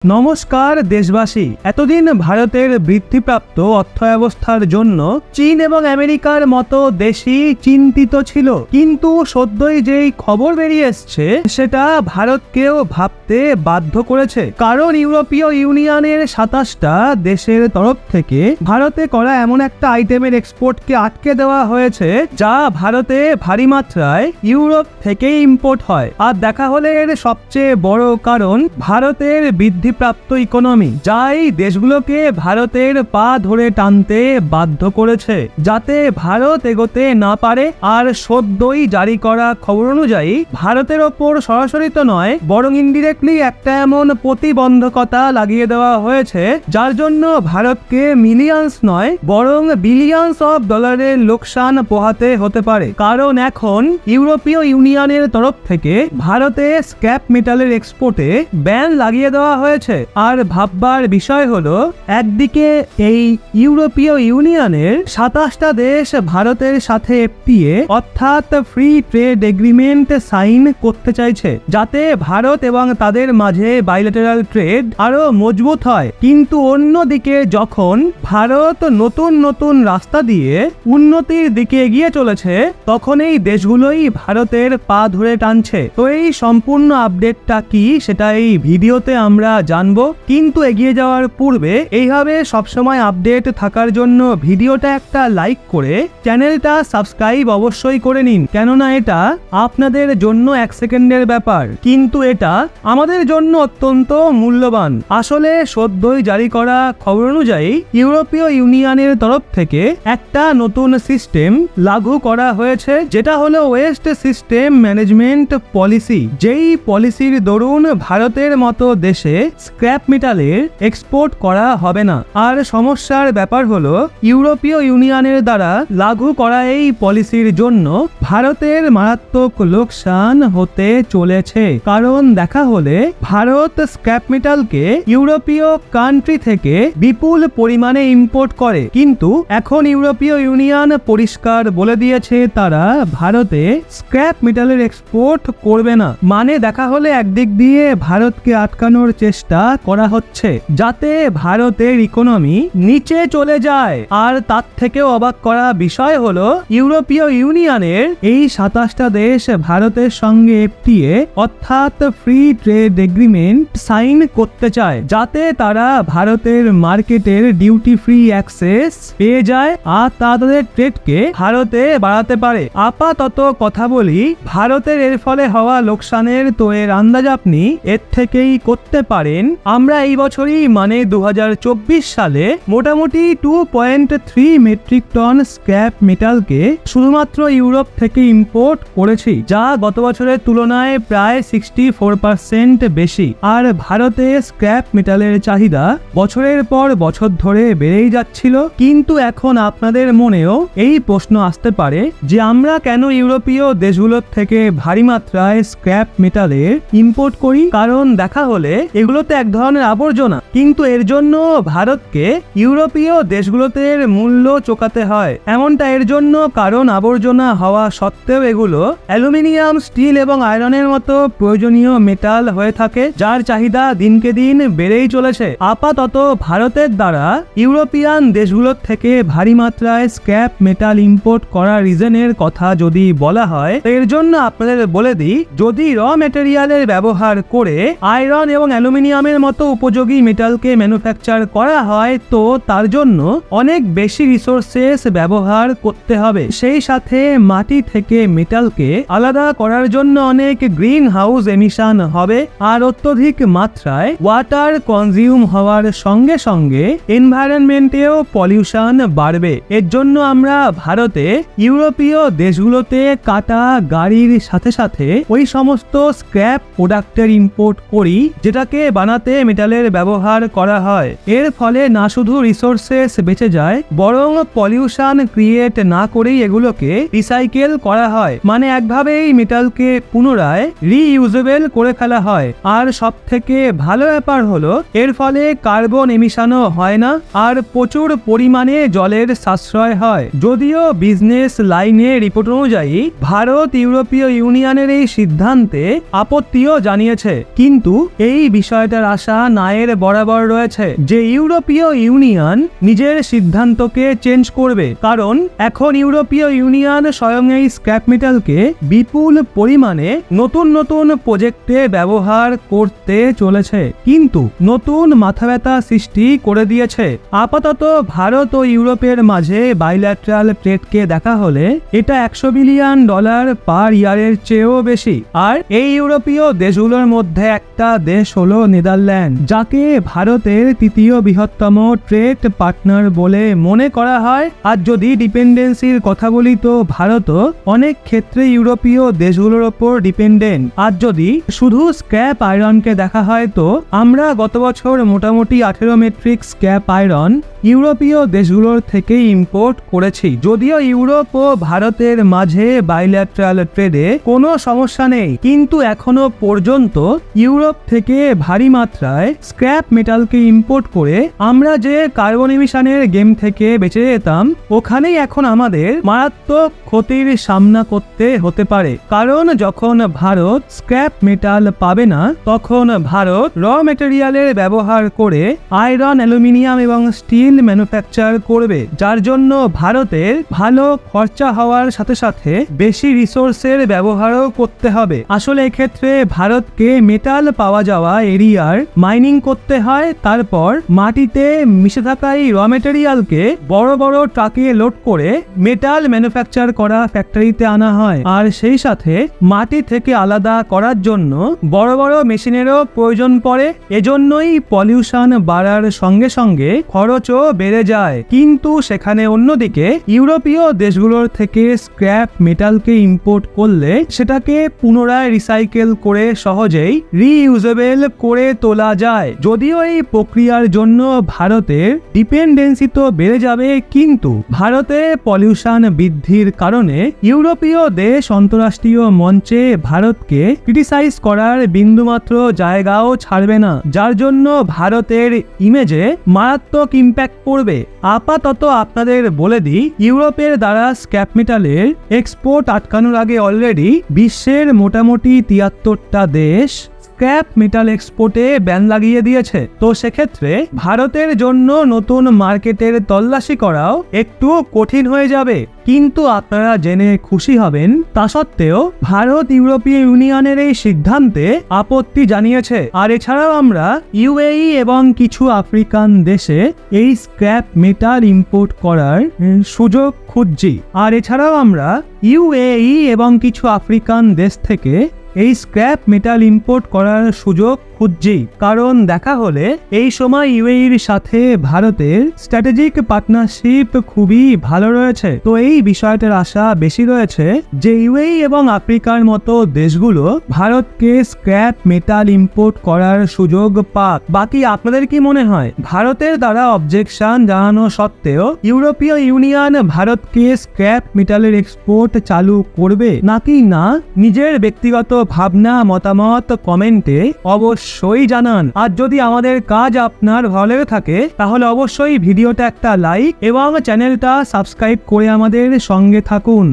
नमस्कार देशवासी। एतदिन भारतेर बृद्धिप्राप्त अर्थव्यवस्थार जन्य चीन एवं अमेरिकार मतो देशई चिंतित छिलो, किन्तु सद्यई जेई खबर बेरिये एसेছে सेटा भारतकेও भाबते बाध्य करेছে। कारण यूरोपीय यूनियनेर 27টা देशेर तरफ थेके भारते करा एमन एकटा आइटेमेर एक्सपोर्टके आटके देওয়া হয়েছে যা ভারতে ভারী মাত্রায় ইউরোপ থেকে ইম্পোর্ট হয়। আর দেখা হলে এর সবচেয়ে বড় কারণ ভারতের বৃদ্ধিপ্রাপ্ত ইকোনমি, যা এই দেশগুলোকে ভারতের পা ধরে টানতে বাধ্য করেছে যাতে ভারত এগোতে না পারে। আর সদ্যই জারি করা খবর অনুযায়ী ভারতের ওপর সরাসরি তো নয় বরং ইনডিরেক্টলি একটা এমন প্রতিবন্ধকতা লাগিয়ে দেওয়া হয়েছে যার জন্য ভারতকে মিলিয়ন্স নয় বরং বিলিয়ন্স অফ ডলারের লোকসান পোহাতে হতে পারে। কারণ এখন ইউরোপীয় ইউনিয়নের তরফ থেকে ভারতে স্ক্র্যাপ মেটালের এক্সপোর্টে ব্যান লাগিয়ে দেওয়া হয়েছে। আর ভাববার বিষয় হলো, একদিকে এই ইউরোপীয় ইউনিয়নের 27টা দেশ ভারতের সাথে এফটিএ অর্থাৎ ফ্রি ট্রেড এগ্রিমেন্ট সাইন করতে চাইছে যাতে ভারত এবং তাদের মাঝে বাইলেটারাল ট্রেড আরো মজবুত হয়। কিন্তু অন্যদিকে যখন ভারত নতুন নতুন রাস্তা দিয়ে উন্নতির দিকে এগিয়ে চলেছে তখন এই দেশগুলোই ভারতের পা ধরে টানছে। তো এই সম্পূর্ণ আপডেটটা কি সেটা এই ভিডিওতে আমরা জানবো, কিন্তু এগিয়ে যাওয়ার পূর্বে এইভাবে সবসময় আপডেট থাকার জন্য ভিডিওটা একটা লাইক করে চ্যানেলটা সাবস্ক্রাইব অবশ্যই করে নিন, কেননা এটা আপনাদের জন্য 1 সেকেন্ডের ব্যাপার কিন্তু এটা আমাদের জন্য অত্যন্ত মূল্যবান। আসলে সদ্যই জারি করা খবর অনুযায়ী ইউরোপীয় ইউনিয়নের তরফ থেকে একটা নতুন সিস্টেম লাগু করা হয়েছে যেটা হলো ওয়েস্ট সিস্টেম ম্যানেজমেন্ট পলিসি। যেই পলিসির দরুন ভারতের মতো দেশে স্ক্র্যাপ মেটালের এক্সপোর্ট করা হবে না। আর সমস্যার ব্যাপার হলো ইউরোপীয় ইউনিয়নের দ্বারা লাগু করা এই পলিসির জন্য ভারতের মারাত্মক লোকসান হতে চলেছে। কারণ দেখা হলে ভারত স্ক্র্যাপ মেটালকে ইউরোপীয় কান্ট্রি থেকে বিপুল পরিমাণে ইম্পোর্ট করে, কিন্তু এখন ইউরোপীয় ইউনিয়ন পরিষ্কার বলে দিয়েছে তারা ভারতে স্ক্র্যাপ মেটালের এক্সপোর্ট করবে না। মানে দেখা হলে একদিক দিয়ে ভারতকে আটকানোর চেষ্টা করা হচ্ছে যাতে ভারতের ইকোনমি নিচে চলে যায়। আর তার থেকেও অবাক করা বিষয় হলো ইউরোপীয় ইউনিয়নের এই 27টা দেশ ভারতের সঙ্গে এফটিএ অর্থাৎ ফ্রি ট্রেড এগ্রিমেন্ট সাইন করতে চায় যাতে তারা ভারতের মার্কেটের ডিউটি ফ্রি অ্যাক্সেস পেয়ে যায় আর তাদের ট্রেডকে ভারতে বাড়াতে পারে। আপাতত কথা বলি ভারতের এর ফলে হওয়া লোকসানের তো এর আন্দাজ আপনি এর থেকেই করতে পারেন। আমরা এই বছরই মানে 2024 সালে মোটামুটি 2.3 মেট্রিক টন স্ক্র্যাপ মেটালকে শুধুমাত্র ইউরোপ থেকে ইম্পোর্ট করেছি, যা গত বছরের তুলনায় প্রায় 64% বেশি। আর ভারতে স্ক্র্যাপ মেটালের চাহিদা বছরের পর বছর ধরে বেড়েই যাচ্ছিল। কিন্তু এখন আপনাদের মনেও এই প্রশ্ন আসতে পারে যে আমরা কেন ইউরোপীয় দেশগুলোর থেকে ভারী মাত্রায় স্ক্র্যাপ মেটালের ইম্পোর্ট করি। কারণ দেখা হলে এগুলোতে এক ধরনের আবর্জনা, কিন্তু এর জন্য ভারতকে ইউরোপীয় দেশগুলোতে মূল্য চোকাতে হয়। এমনটা এর জন্য কারণ আবর্জনা হওয়া সত্ত্বেও এগুলো অ্যালুমিনিয়াম, স্টিল এবং আয়রনের মতো প্রয়োজনীয় মেটাল হয়ে থাকে যার চাহিদা দিনকে দিন বেড়েই চলেছে। আপাতত ভারতের দ্বারা ইউরোপিয়ান দেশগুলোর থেকে ভারী মাত্রায় স্ক্র্যাপ মেটাল ইম্পোর্ট করার রিজনের কথা যদি বলা হয় এর জন্য আপনাদের বলে দিই, যদি র ম্যাটেরিয়ালের ব্যবহার করে আয়রন এবং অ্যালুমিনিয়ামের মতো উপযোগী মেটালকে ম্যানুফ্যাকচার করা হয় তো তার জন্য অনেক বেশি রিসোর্সেস ব্যবহার করতে হবে। সেই সাথে মাটি থেকে মেটালকে আলাদা করার জন্য অনেক গ্রিন হাউস এমিশন হবে আর অত্যধিক মাত্রায় ওয়াটার কনজিউম হওয়ার সঙ্গে সঙ্গে এনভায়রনমেন্টেও পলিউশন বাড়বে। এর জন্য আমরা ভারতে ইউরোপীয় দেশগুলোতে কাটা গাড়ির সাথে সাথে ওই সমস্ত স্ক্র্যাপ প্রোডাক্টের ইম্পোর্ট করি যেটাকে বানাতে মেটালের ব্যবহার করা হয়। এর ফলে না শুধু রিসোর্সেস বেঁচে যায় বরং পলিউশন ক্রিয়েট না করেই এগুলোকে রিসাইকেল করা হয়। মানে একভাবে এই মেটালকে পুনরায় রিইউজেবল করে ফেলা হয়। আর সব থেকে ভালো ব্যাপার হলো এর ফলে কার্বন এমিশনও হয় না আর প্রচুর পরিমাণে জলের সাশ্রয় হয়। যদিও বিজনেস লাইনে রিপোর্ট অনুযায়ী ভারত ইউরোপীয় ইউনিয়নের এই সিদ্ধান্তে আপত্তিও জানিয়েছে, কিন্তু এই বিষয়টা বিষয়টার আশা নায়ের বরাবর রয়েছে যে ইউরোপীয় ইউনিয়ন নিজের সিদ্ধান্তকে চেঞ্জ করবে, কারণ এখন ইউরোপীয় ইউনিয়ন স্বয়ং এই স্ক্র্যাপ মেটালকে বিপুল পরিমাণে নতুন নতুন প্রজেক্টে ব্যবহার করতে চলেছে, কিন্তু নতুন মাথা ব্যথা সৃষ্টি করে দিয়েছে। আপাতত ভারত ও ইউরোপের মাঝে বাইল্যাটারাল ট্রেডকে দেখা হলে এটা $100 বিলিয়ন পার ইয়ারের চেয়েও বেশি। আর এই ইউরোপীয় দেশগুলোর মধ্যে একটা দেশ হলো নেদারল্যান্ড, যাকে ভারতের তৃতীয় বৃহত্তম ট্রেড পার্টনার বলে মনে করা হয়। আর যদি ডিপেন্ডেন্সির কথা বলি তো ভারতও অনেক ক্ষেত্রে ইউরোপীয় দেশগুলোর ওপর ডিপেন্ডেন্ট। আর যদি শুধু স্ক্র্যাপ আয়রনকে দেখা হয় তো আমরা গত বছর মোটামুটি 18 মেট্রিক স্ক্র্যাপ আয়রন ইউরোপীয় দেশগুলোর থেকে ইম্পোর্ট করেছি। যদিও ইউরোপ ও ভারতের মাঝে বাইল্যাটারাল ট্রেডে কোনো সমস্যা নেই, কিন্তু এখনো পর্যন্ত ইউরোপ থেকে ভারী মাত্রায় স্ক্র্যাপ মেটালকে ইম্পোর্ট করে আমরা যে কার্বন এমিশনের গেম থেকে বেঁচে যেতাম, ওখানেই এখন আমাদের মারাত্মক ক্ষতির সামনা করতে হতে পারে। কারণ যখন ভারত স্ক্র্যাপ মেটাল পাবে না, তখন ভারত র মেটেরিয়ালের ব্যবহার করে আয়রন, অ্যালুমিনিয়াম এবং স্টিল ম্যানুফ্যাকচার করবে, যার জন্য ভারতের ভালো খরচা হওয়ার সাথে সাথে বেশি রিসোর্সের ব্যবহারও করতে হবে। আসলে এক্ষেত্রে ভারতকে মেটাল পাওয়া যাওয়া এরিয়ার মাইনিং করতে হয়, তারপর মাটিতে মিশে থাকা এই র মেটেরিয়ালকে বড় বড় ট্রাকে লোড করে মেটাল ম্যানুফ্যাকচার করা ফ্যাক্টরিতে আনা হয়। আর সেই সাথে মাটি থেকে আলাদা করার জন্য বড় বড় মেশিনেরও প্রয়োজন পড়ে। এজন্যই পলিউশন বাড়ার সঙ্গে সঙ্গে খরচও বেড়ে যায়। কিন্তু সেখানে অন্যদিকে ইউরোপীয় দেশগুলোর থেকে স্ক্র্যাপ মেটালকে ইম্পোর্ট করলে সেটাকে পুনরায় রিসাইকেল করে সহজেই রিইউজেবল করে তোলা যায়। যদিও এই প্রক্রিয়ার জন্য ভারতের ডিপেন্ডেন্সি তো বেড়ে যাবে, কিন্তু ভারতে পলিউশন বৃদ্ধির কারণে ইউরোপীয় দেশ অন্তর্রাষ্ট্রীয় মঞ্চে ভারতকে ক্রিটিসাইজ করার বিন্দুমাত্র জায়গাও ছাড়বে না, যার জন্য ভারতের ইমেজে মারাত্মক ইম্প্যাক্ট পড়বে। আপাতত আপনাদের বলে দিই, ইউরোপের দ্বারা স্ক্র্যাপ মেটালের এক্সপোর্ট আটকানোর আগে অলরেডি বিশ্বের মোটামুটি 73টা দেশ স্ক্র্যাপ মেটাল এক্সপোর্টে ব্যান লাগিয়ে দিয়েছে। তো সেক্ষেত্রে ভারতের জন্য নতুন মার্কেটের তল্লাশি করাও একটু কঠিন হয়ে যাবে। কিন্তু আপনারা জেনে খুশি হবেন, তা সত্ত্বেও ভারত ইউরোপীয় ইউনিয়নের এই সিদ্ধান্তে আপত্তি জানিয়েছে। আর এছাড়াও আমরা ইউএই এবং কিছু আফ্রিকান দেশে এই স্ক্র্যাপ মেটাল ইম্পোর্ট করার সুযোগ খুঁজছি। আর এছাড়াও আমরা ইউএই এবং কিছু আফ্রিকান দেশ থেকে এই স্ক্র্যাপ মেটাল ইম্পোর্ট করার সুযোগ খুঁজছি, কারণ দেখা হলে এই সময় ইউএইর সাথে ভারতের স্ট্র্যাটেজিক পার্টনারশিপ খুবই ভালো রয়েছে। তো এই বিষয়টার আশা বেশি রয়েছে যে ইউএই এবং আফ্রিকার মতো দেশগুলো ভারতকে স্ক্র্যাপ মেটাল ইম্পোর্ট করার সুযোগ পাক। বাকি আপনাদের কি মনে হয়, ভারতের দ্বারা অবজেকশন জানানো সত্ত্বেও ইউরোপীয় ইউনিয়ন ভারতকে স্ক্র্যাপ মেটালের এক্সপোর্ট চালু করবে নাকি না? নিজের ব্যক্তিগত ভাবনা মতামত কমেন্টে অবশ্যই জানান। আর যদি আমাদের কাজ আপনার ভালো লেগে থাকে তাহলে অবশ্যই ভিডিওটা একটা লাইক এবং চ্যানেলটা সাবস্ক্রাইব করে আমাদের সঙ্গে থাকুন।